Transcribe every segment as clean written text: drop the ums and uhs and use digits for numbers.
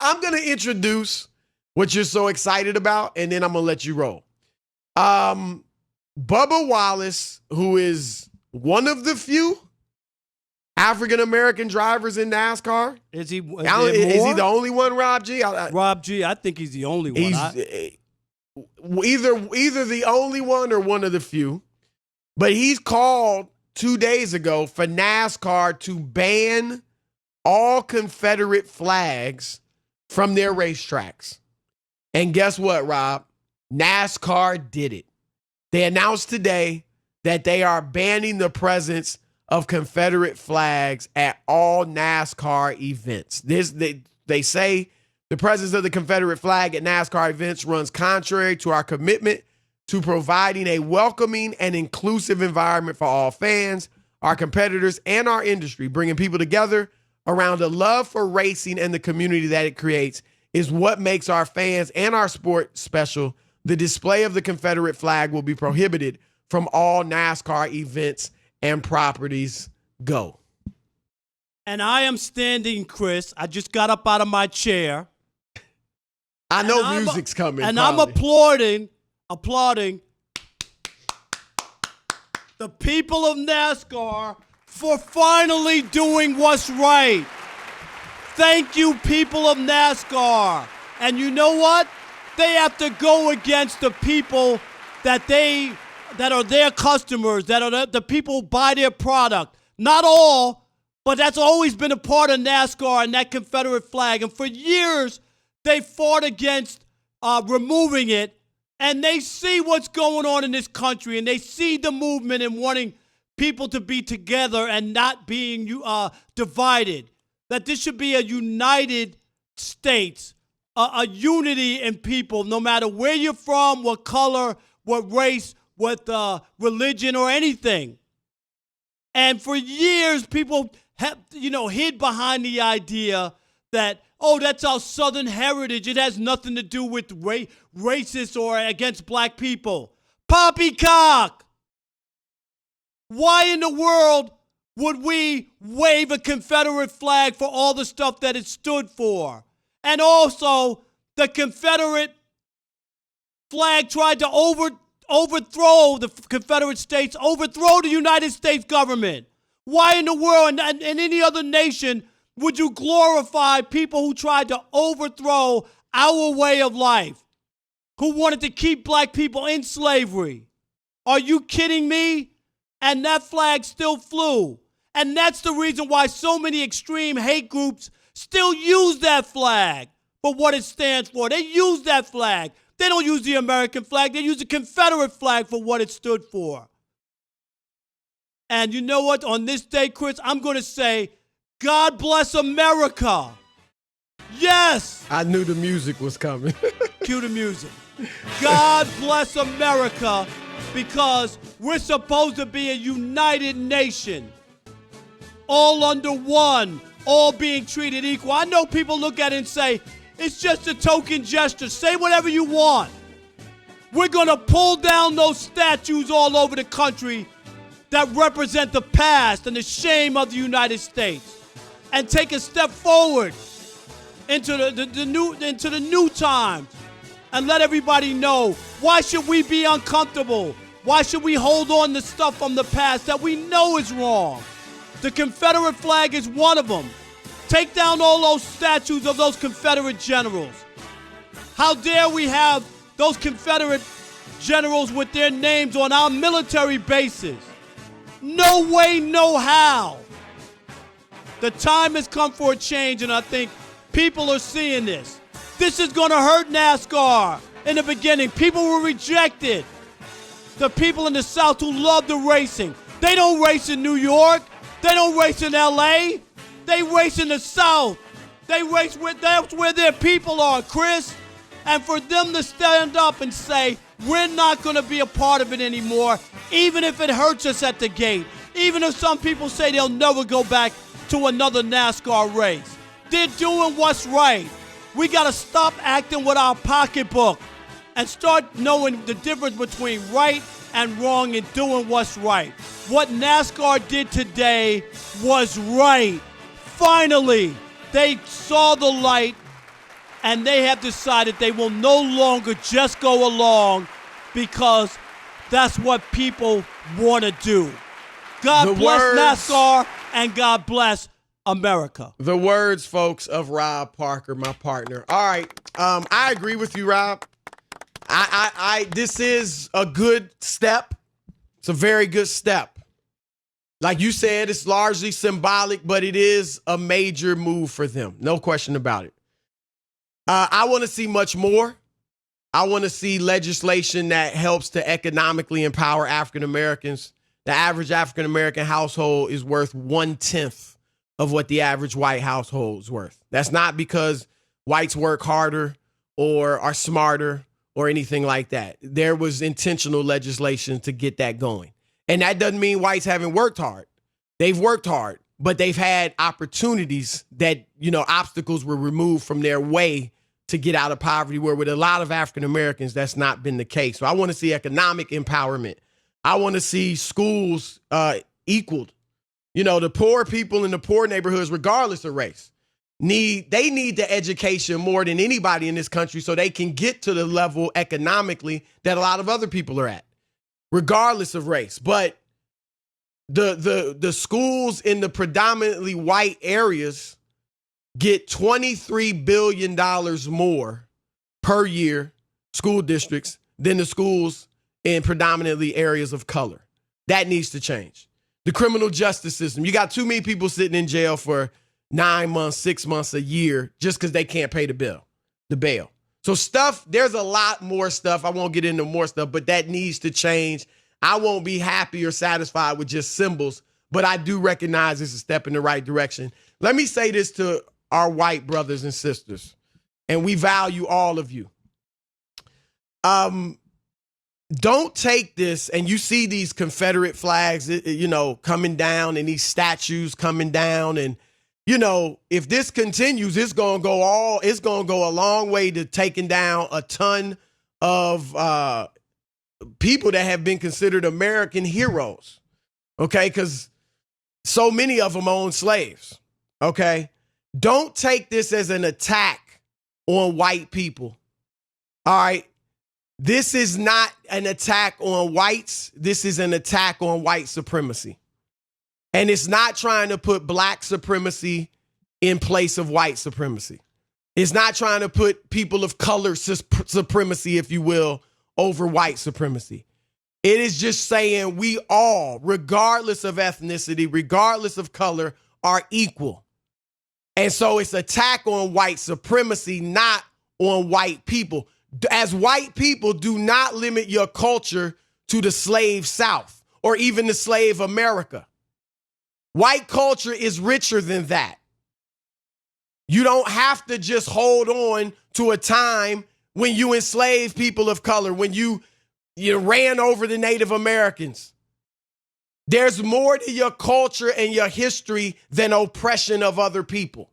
I'm going to introduce what you're so excited about, and then I'm going to let you roll. Bubba Wallace, who is one of the few African-American drivers in NASCAR. Is he the only one, Rob G? Rob G, I think he's the only one. He's either the only one or one of the few. But he's called 2 days ago for NASCAR to ban all Confederate flags from their racetracks. And guess what, Rob? NASCAR did it. They announced today that they are banning the presence of Confederate flags at all NASCAR events. They say the presence of the Confederate flag at NASCAR events runs contrary to our commitment to providing a welcoming and inclusive environment for all fans, our competitors, and our industry. Bringing people together around a love for racing and the community that it creates is what makes our fans and our sport special. The display of the Confederate flag will be prohibited from all NASCAR events and properties. Go. And I am standing, Chris. I just got up out of my chair. I know music's coming. And probably. I'm applauding the people of NASCAR for finally doing what's right. Thank you, people of NASCAR. And you know what? They have to go against the people that are their customers, that are the people who buy their product. Not all, but that's always been a part of NASCAR and that Confederate flag. And for years, they fought against removing it. And they see what's going on in this country, and they see the movement and wanting people to be together and not being divided. That this should be a united states, a unity in people, no matter where you're from, what color, what race, what religion, or anything. And for years, people have, hid behind the idea that, oh, that's our Southern heritage. It has nothing to do with racist or against black people. Poppycock! Why in the world would we wave a Confederate flag for all the stuff that it stood for? And also, the Confederate flag tried to overthrow the Confederate States, overthrow the United States government. Why in the world and any other nation would you glorify people who tried to overthrow our way of life, who wanted to keep black people in slavery? Are you kidding me? And that flag still flew. And that's the reason why so many extreme hate groups still use that flag for what it stands for. They use that flag. They don't use the American flag. They use the Confederate flag for what it stood for. And you know what? On this day, Chris, I'm going to say, God bless America. Yes. I knew the music was coming. Cue the music. God bless America, because we're supposed to be a united nation. All under one, all being treated equal. I know people look at it and say, it's just a token gesture. Say whatever you want. We're going to pull down those statues all over the country that represent the past and the shame of the United States, and take a step forward into the new times, and let everybody know, why should we be uncomfortable? Why should we hold on to stuff from the past that we know is wrong? The Confederate flag is one of them. Take down all those statues of those Confederate generals. How dare we have those Confederate generals with their names on our military bases? No way, no how. The time has come for a change, and I think people are seeing this. This is going to hurt NASCAR. In the beginning, people were rejected. The people in the South who love the racing. They don't race in New York. They don't race in L.A. They race in the South. They race that's where their people are, Chris. And for them to stand up and say, we're not going to be a part of it anymore, even if it hurts us at the gate, even if some people say they'll never go back to another NASCAR race. They're doing what's right. We got to stop acting with our pocketbook and start knowing the difference between right and wrong and doing what's right. What NASCAR did today was right. Finally, they saw the light and they have decided they will no longer just go along because that's what people want to do. God bless NASCAR and God bless America. The words, folks, of Rob Parker, my partner. All right, I agree with you, Rob. This is a good step. It's a very good step. Like you said, it's largely symbolic, but it is a major move for them. No question about it. I want to see much more. I want to see legislation that helps to economically empower African Americans. The average African American household is worth 1/10 of what the average white household is worth. That's not because whites work harder or are smarter or anything like that. There was intentional legislation to get that going. And that doesn't mean whites haven't worked hard. They've worked hard, but they've had opportunities that, obstacles were removed from their way to get out of poverty, where with a lot of African Americans, that's not been the case. So I want to see economic empowerment. I want to see schools equaled. The poor people in the poor neighborhoods, regardless of race, need the education more than anybody in this country so they can get to the level economically that a lot of other people are at, regardless of race. But the schools in the predominantly white areas get $23 billion more per year, school districts, than the schools in predominantly areas of color. That needs to change. The criminal justice system. You got too many people sitting in jail for 9 months, 6 months, a year, just because they can't pay the bail. So there's a lot more stuff. I won't get into more stuff, but that needs to change. I won't be happy or satisfied with just symbols, but I do recognize it's a step in the right direction. Let me say this to our white brothers and sisters, and we value all of you. Don't take this, and you see these Confederate flags, coming down, and these statues coming down, and if this continues, it's gonna go a long way to taking down a ton of people that have been considered American heroes. Okay, because so many of them own slaves. Okay, don't take this as an attack on white people. All right. This is not an attack on whites. This is an attack on white supremacy. And it's not trying to put black supremacy in place of white supremacy. It's not trying to put people of color supremacy, if you will, over white supremacy. It is just saying we all, regardless of ethnicity, regardless of color, are equal. And so it's attack on white supremacy, not on white people. As white people, do not limit your culture to the slave South or even the slave America. White culture is richer than that. You don't have to just hold on to a time when you enslaved people of color, when you ran over the Native Americans. There's more to your culture and your history than oppression of other people.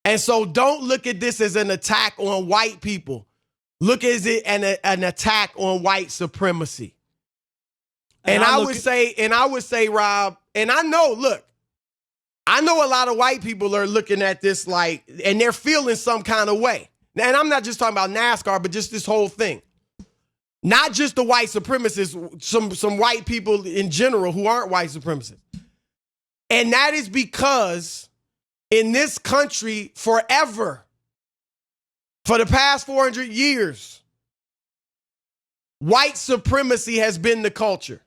And so don't look at this as an attack on white people. Look at it an attack on white supremacy. And I would say, Rob, and I know a lot of white people are looking at this and they're feeling some kind of way. And I'm not just talking about NASCAR, but just this whole thing. Not just the white supremacists, some white people in general who aren't white supremacists. And that is because in this country forever, for the past 400 years, white supremacy has been the culture.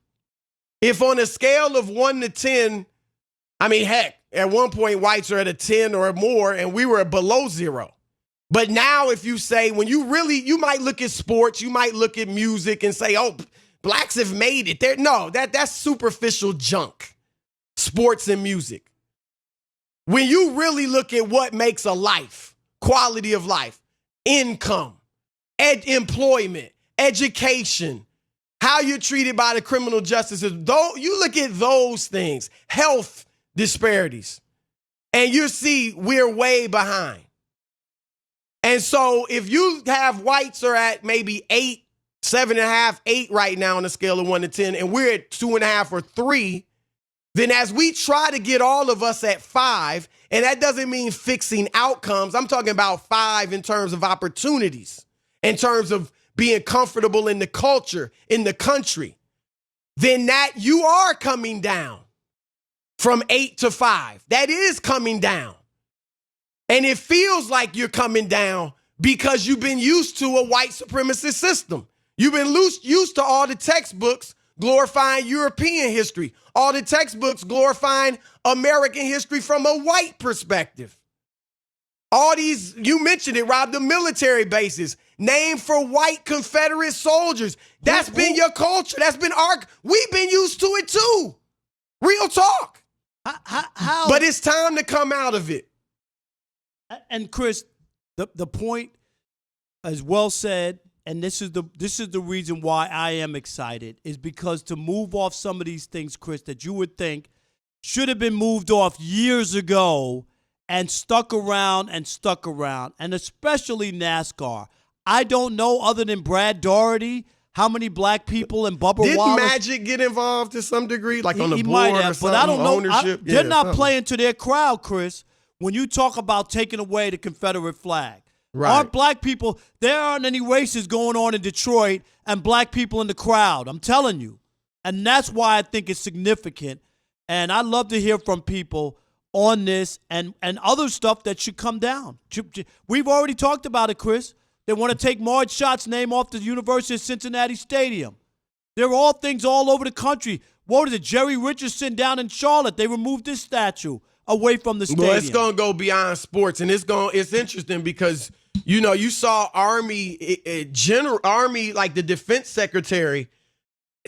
If on a scale of 1 to 10, heck, at one point whites are at a 10 or more, and we were below 0. But now if you say, you might look at sports, you might look at music and say, oh, blacks have made it. No, that's superficial junk, sports and music. When you really look at what makes a life, quality of life, income, employment, education, how you're treated by the criminal justice system, you look at those things, health disparities, and you see we're way behind. And so if you have whites are at maybe 8, 7.5, 8 right now on a scale of 1 to 10, and we're at 2.5 or 3, then as we try to get all of us at 5, And that doesn't mean fixing outcomes. I'm talking about 5 in terms of opportunities, in terms of being comfortable in the culture, in the country. Then that you are coming down from 8 to 5. That is coming down. And it feels like you're coming down because you've been used to a white supremacist system. You've been used to all the textbooks glorifying European history, all the textbooks glorifying American history from a white perspective. All these, you mentioned it, Rob, the military bases named for white Confederate soldiers. That's been your culture. That's been we've been used to it too. Real talk. How? But it's time to come out of it. And Chris, the point is well said, and this is the reason why I am excited, is because to move off some of these things, Chris, that you would think should have been moved off years ago and stuck around, and especially NASCAR. I don't know, other than Brad Daugherty, how many black people and Bubba Didn't Wallace. Magic get involved to some degree, like on the he board might or have, something? but I don't know. Ownership? They're not playing to their crowd, Chris. When you talk about taking away the Confederate flag, aren't black people, there aren't any races going on in Detroit and black people in the crowd. I'm telling you. And that's why I think it's significant. And I'd love to hear from people on this and other stuff that should come down. We've already talked about it, Chris. They want to take Marge Schott's name off the University of Cincinnati Stadium. There are all things all over the country. What is it? Jerry Richardson down in Charlotte, they removed his statue away from the stadium. Well, it's going to go beyond sports, and it's interesting because, you know, you saw Army, like the defense secretary,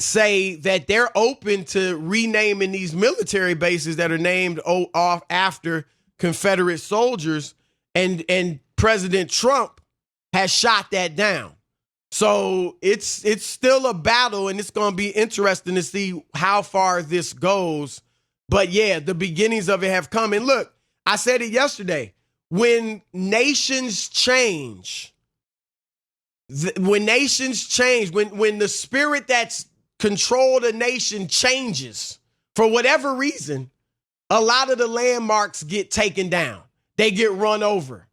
say that they're open to renaming these military bases that are named off after Confederate soldiers, and President Trump has shot that down. So it's still a battle, and it's going to be interesting to see how far this goes. But yeah, the beginnings of it have come. And look, I said it yesterday. When nations change, when the spirit that's controlled a nation changes, for whatever reason, a lot of the landmarks get taken down. They get run over.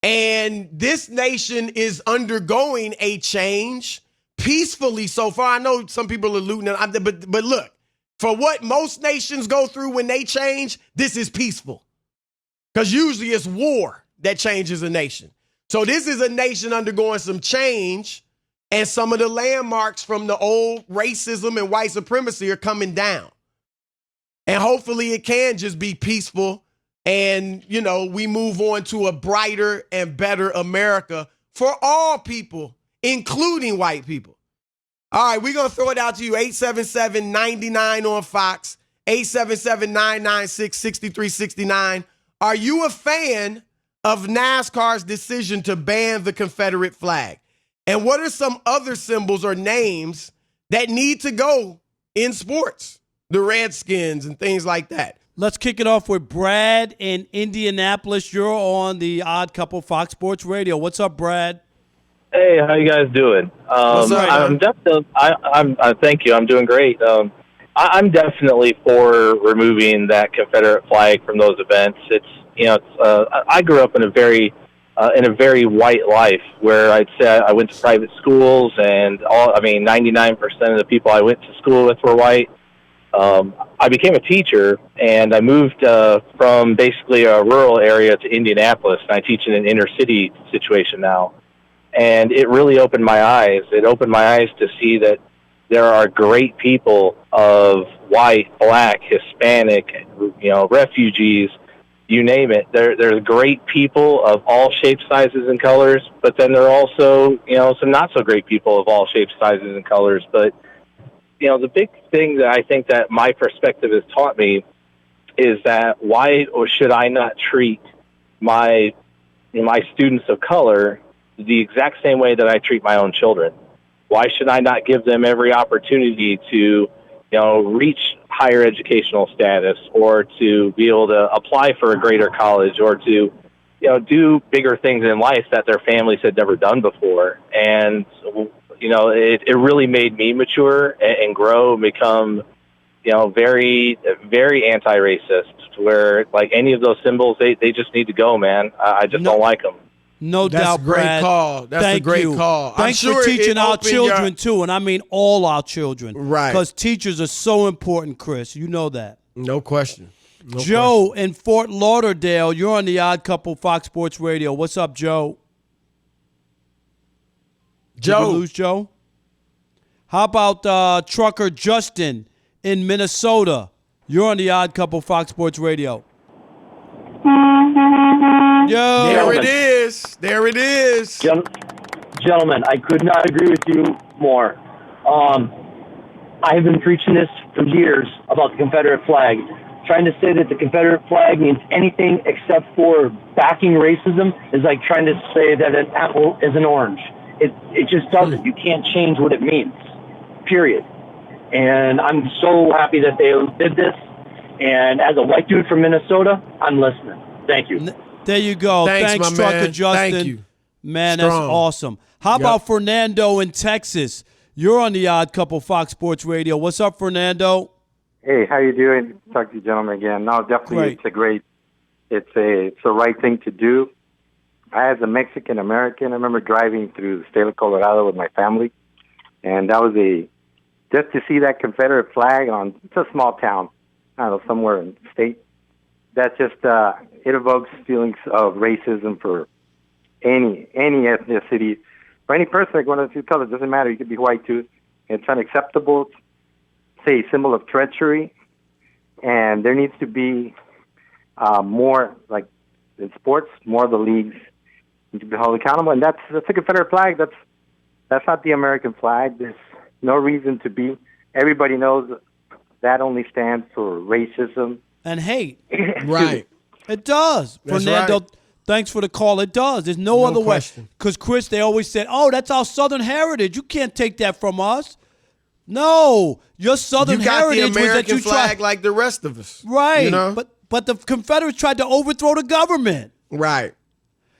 And this nation is undergoing a change peacefully so far. I know some people are looting, but look, for what most nations go through when they change, this is peaceful. Because usually it's war that changes a nation. So this is a nation undergoing some change, and some of the landmarks from the old racism and white supremacy are coming down. And hopefully it can just be peaceful, and, you know, we move on to a brighter and better America for all people, including white people. All right, we're going to throw it out to you. 877-99 on Fox, 877-996-6369. Are you a fan of NASCAR's decision to ban the Confederate flag? And what are some other symbols or names that need to go in sports? The Redskins and things like that. Let's kick it off with Brad in Indianapolis. You're on the Odd Couple Fox Sports Radio. What's up, Brad? Hey, how you guys doing? I'm definitely. Thank you. I'm doing great. I'm definitely for removing that Confederate flag from those events. I grew up in a very white life where I'd say I went to private schools, and 99% of the people I went to school with were white. I became a teacher, and I moved from basically a rural area to Indianapolis, and I teach in an inner city situation now. And it really opened my eyes. It opened my eyes to see that there are great people of white, black, Hispanic, refugees, you name it. There's great people of all shapes, sizes, and colors, but then there are also, some not so great people of all shapes, sizes, and colors. But, the big thing that I think that my perspective has taught me is that why or should I not treat my students of color the exact same way that I treat my own children? Why should I not give them every opportunity to, reach higher educational status, or to be able to apply for a greater college, or to, do bigger things in life that their families had never done before? And, it really made me mature and grow and become, very, very anti-racist, where like any of those symbols, they just need to go, man. I just don't like them. No That's doubt, a great Brad. call. That's Thank a great you. call. Thanks I'm sure for teaching it our opened children, too, and I mean all our children. Right. Because teachers are so important, Chris. You know that. No question. No Joe in Fort Lauderdale, you're on the Odd Couple Fox Sports Radio. What's up, Joe? Did we lose Joe? How about trucker Justin in Minnesota? You're on the Odd Couple Fox Sports Radio. Yo. There it is. There it is. Gentlemen, I could not agree with you more. I have been preaching this for years about the Confederate flag, trying to say that the Confederate flag means anything except for backing racism is like trying to say that an apple is an orange. It just doesn't. You can't change what it means, period. And I'm so happy that they did this. And as a white dude from Minnesota, I'm listening. Thank you. There you go. Thanks my trucker man. Justin. Thank you. Man, Strong. that's awesome. How about Fernando in Texas? You're on the Odd Couple Fox Sports Radio. What's up, Fernando? Hey, how you doing? Talk to you gentlemen again. No, definitely it's the right thing to do. I, as a Mexican American, I remember driving through the state of Colorado with my family, and that was just to see that Confederate flag it's a small town, I don't know, somewhere in the state. That just it evokes feelings of racism for any ethnicity, for any person like one of the two colors. Doesn't matter. You could be white too. It's unacceptable. Say a symbol of treachery, and there needs to be more, like in sports, more of the leagues need to be held accountable. And that's the Confederate flag. That's not the American flag. There's no reason to be. Everybody knows that only stands for racism and hate. Right. It does. That's Fernando, right. Thanks for the call. It does. There's no other question. way. Because, Chris, they always said, oh, that's our Southern heritage. You can't take that from us. No. Your Southern you got heritage the American was that you flag like the rest of us. Right. You know? But the Confederates tried to overthrow the government. Right.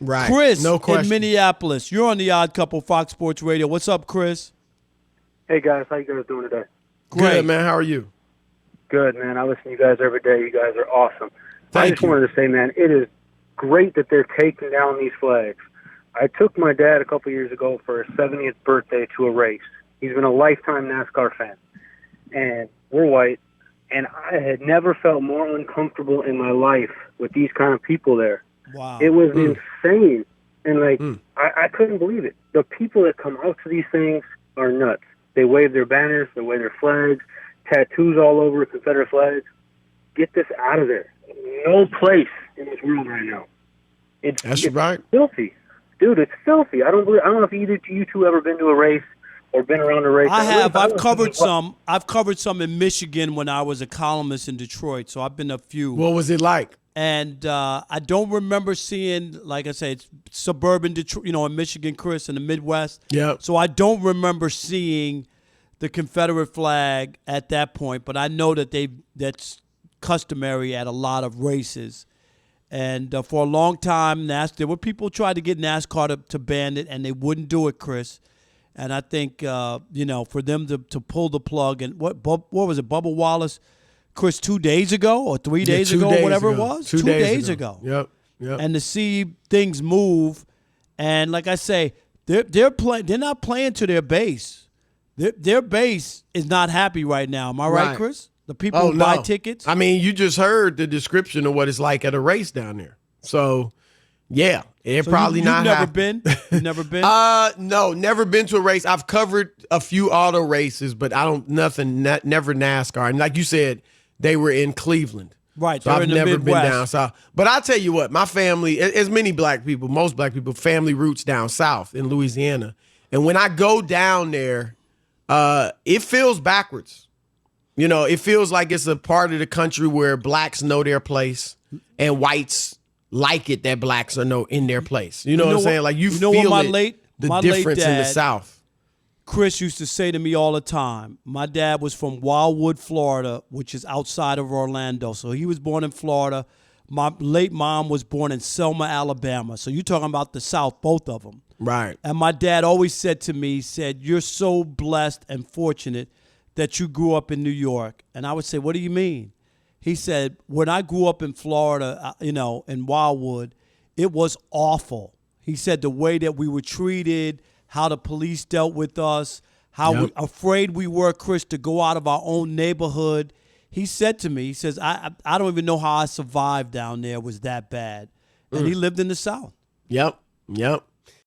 Right. Chris no question. in Minneapolis. You're on the Odd Couple Fox Sports Radio. What's up, Chris? Hey, guys. How you guys doing today? Great. Good, man. How are you? Good, man. I listen to you guys every day. You guys are awesome. I just you. wanted to say, man, it is great that they're taking down these flags. I took my dad a couple years ago for his 70th birthday to a race. He's been a lifetime NASCAR fan. And we're white. And I had never felt more uncomfortable in my life with these kind of people there. Wow. It was insane. And, I couldn't believe it. The people that come out to these things are nuts. They wave their banners, they wave their flags, tattoos all over Confederate flags. Get this out of there. No place in this world right now. It's right. Filthy. Dude, it's filthy. I don't know if either you two ever been to a race or been around a race. I have. I've covered some. I've covered some in Michigan when I was a columnist in Detroit, so I've been a few. What was it like? And I don't remember seeing, like I say, it's suburban Detroit, in Michigan, Chris, in the Midwest. Yeah. So I don't remember seeing the Confederate flag at that point, but I know that that's customary at a lot of races. And for a long time, there were people who tried to get NASCAR to ban it, and they wouldn't do it, Chris. And I think, for them to pull the plug, and what was it, Bubba Wallace, Chris, 2 days ago or 3 days ago, whatever it was? 2 days ago. Yep. And to see things move, and like I say, they're not playing to their base. Their base is not happy right now. Am I right, Chris? The people who buy tickets. I mean, you just heard the description of what it's like at a race down there. So, yeah, probably not. You've never been? You've never been? No, never been to a race. I've covered a few auto races, but never NASCAR. And like you said, they were in Cleveland. Right. So I've in the never Midwest. been down south. But I'll tell you what, my family, as many black people, most black people, family roots down south in Louisiana. And when I go down there, it feels backwards. It feels like it's a part of the country where blacks know their place and whites like it that blacks are in their place. You know what I'm saying? Like you feel the difference in the South. Chris used to say to me all the time, my dad was from Wildwood, Florida, which is outside of Orlando. So he was born in Florida. My late mom was born in Selma, Alabama. So you're talking about the South, both of them. Right. And my dad always said to me, you're so blessed and fortunate that you grew up in New York. And I would say, what do you mean? He said, when I grew up in Florida, in Wildwood, it was awful. He said the way that we were treated, how the police dealt with us, how afraid we were, Chris, to go out of our own neighborhood. He said to me, he says, I don't even know how I survived down there. It was that bad. And he lived in the South. Yep.